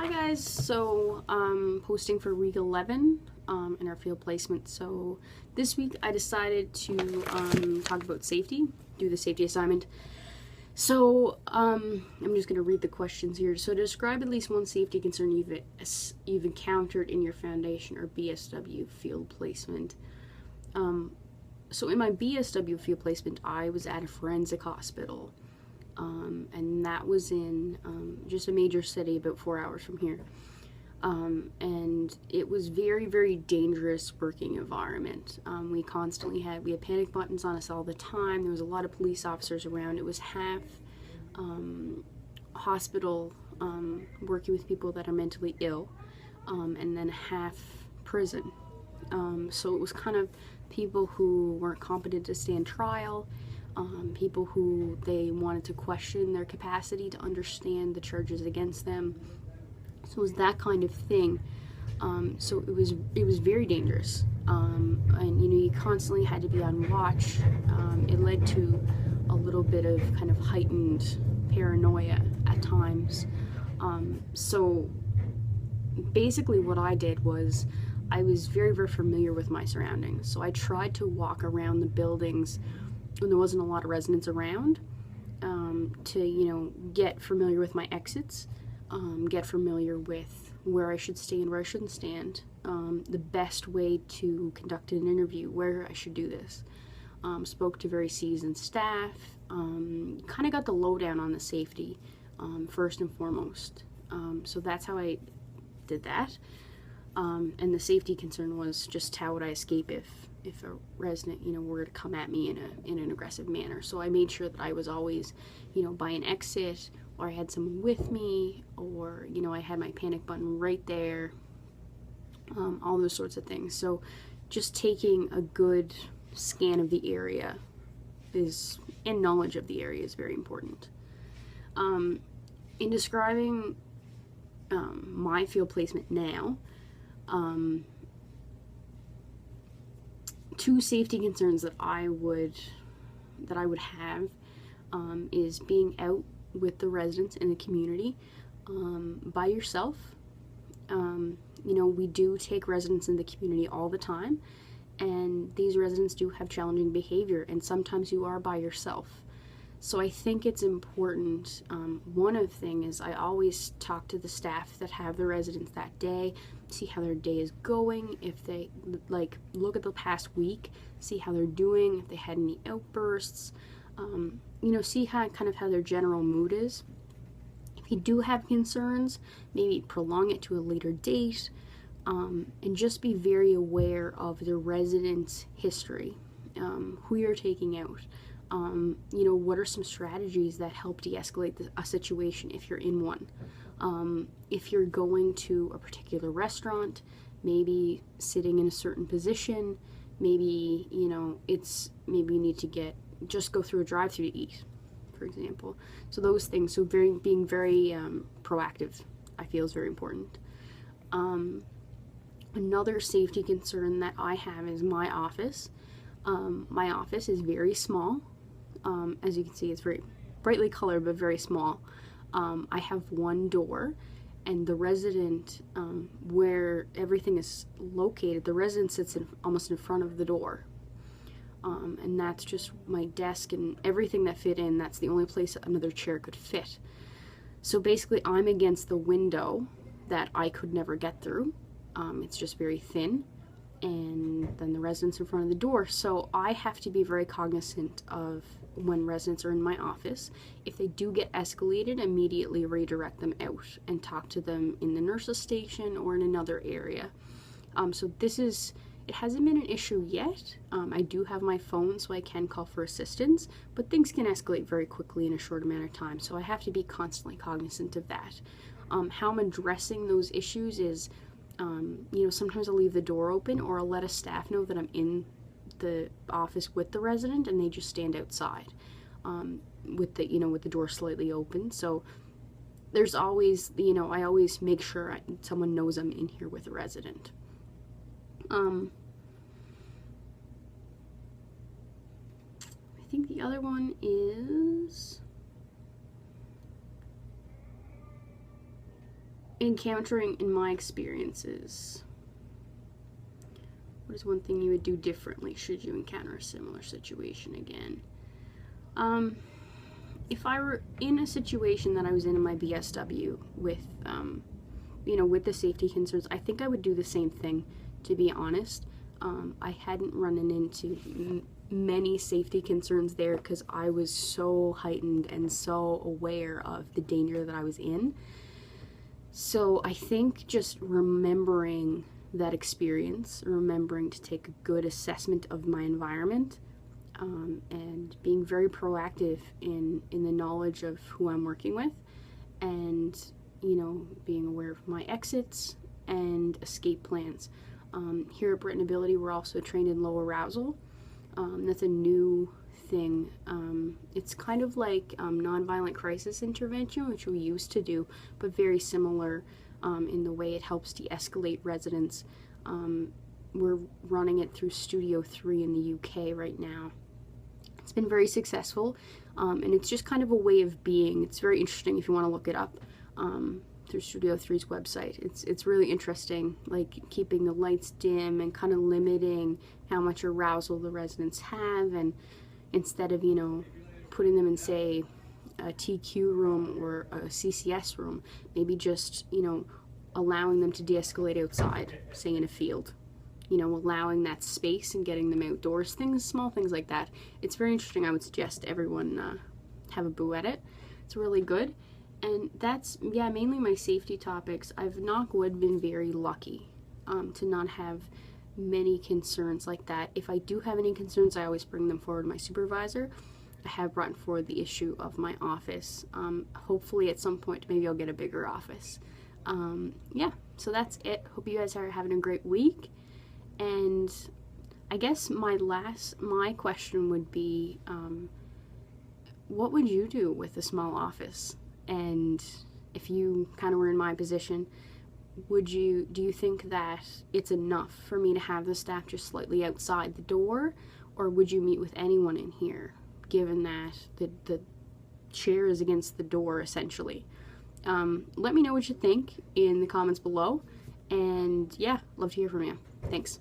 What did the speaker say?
Hi guys, so posting for week 11 in our field placement. So this week I decided to talk about safety, do the safety assignment. So I'm just going to read the questions here. So describe at least one safety concern you've encountered in your foundation or BSW field placement. So in my BSW field placement, I was at a forensic hospital. And that was in just a major city about 4 hours from here. And it was very, very dangerous working environment. We had panic buttons on us all the time. There was a lot of police officers around. It was half hospital working with people that are mentally ill, and then half prison. So it was kind of people who weren't competent to stand trial, people who they wanted to question their capacity to understand the charges against them. So it was that kind of thing. So it was very dangerous, and you constantly had to be on watch. It led to a little bit of kind of heightened paranoia at times. So basically what I did was I was very, very familiar with my surroundings. So I tried to walk around the buildings when there wasn't a lot of residents around, to get familiar with my exits, get familiar with where I should stay and where I shouldn't stand, the best way to conduct an interview, where I should do this. Spoke to very seasoned staff, kind of got the lowdown on the safety first and foremost. So that's how I did that. And the safety concern was just how would I escape if a resident, were to come at me in an aggressive manner. So I made sure that I was always, by an exit, or I had someone with me, or, I had my panic button right there, all those sorts of things. So just taking a good scan of the area and knowledge of the area is very important. In describing my field placement now, two safety concerns that I would have is being out with the residents in the community by yourself. We do take residents in the community all the time, and these residents do have challenging behavior, and sometimes you are by yourself. So I think it's important. One of the things is I always talk to the staff that have the residents that day, see how their day is going. If they look at the past week, see how they're doing, if they had any outbursts, see how their general mood is. If you do have concerns, maybe prolong it to a later date, and just be very aware of the resident's history, who you're taking out. What are some strategies that help de-escalate a situation if you're in one? If you're going to a particular restaurant, maybe sitting in a certain position, maybe, maybe you need to just go through a drive-thru to eat, for example. So those things, so being very proactive, I feel is very important. Another safety concern that I have is my office. My office is very small. As you can see, it's very brightly colored, but very small. I have one door, and the resident, where everything is located, the resident sits almost in front of the door. And that's just my desk and everything that fit in. That's the only place another chair could fit. So basically, I'm against the window that I could never get through. It's just very thin. And then the residents in front of the door. So I have to be very cognizant of when residents are in my office. If they do get escalated, immediately redirect them out and talk to them in the nurse's station or in another area. So it hasn't been an issue yet. I do have my phone, so I can call for assistance, but things can escalate very quickly in a short amount of time. So I have to be constantly cognizant of that. How I'm addressing those issues is, sometimes I'll leave the door open, or I'll let a staff know that I'm in the office with the resident, and they just stand outside with the door slightly open. So there's always, I always make sure someone knows I'm in here with a resident. I think the other one is encountering in my experiences, what is one thing you would do differently should you encounter a similar situation again? If I were in a situation that I was in my BSW with, with the safety concerns, I think I would do the same thing, to be honest. I hadn't run into many safety concerns there because I was so heightened and so aware of the danger that I was in. So I think just remembering that experience, remembering to take a good assessment of my environment, and being very proactive in the knowledge of who I'm working with, and being aware of my exits and escape plans. Here at Britain Ability, we're also trained in low arousal. That's a new thing. It's kind of like nonviolent crisis intervention, which we used to do, but very similar in the way it helps de-escalate residents. We're running it through Studio 3 in the UK right now. It's been very successful, and it's just kind of a way of being. It's very interesting if you want to look it up through Studio 3's website. It's really interesting, like keeping the lights dim and kind of limiting how much arousal the residents have, and instead of putting them in, say, a TQ room or a CCS room, maybe just allowing them to de-escalate outside, say in a field. Allowing that space and getting them outdoors, small things like that. It's very interesting. I would suggest everyone have a boo at it. It's really good. And that's, mainly my safety topics. I've, knock wood, been very lucky to not have many concerns like that. If I do have any concerns, I always bring them forward to my supervisor. I have brought forward the issue of my office. Hopefully at some point, maybe I'll get a bigger office. So that's it. Hope you guys are having a great week. And I guess my question would be, what would you do with a small office? And if you kind of were in my position, do you think that it's enough for me to have the staff just slightly outside the door, or would you meet with anyone in here, given that the chair is against the door essentially? Let me know what you think in the comments below, and love to hear from you. Thanks.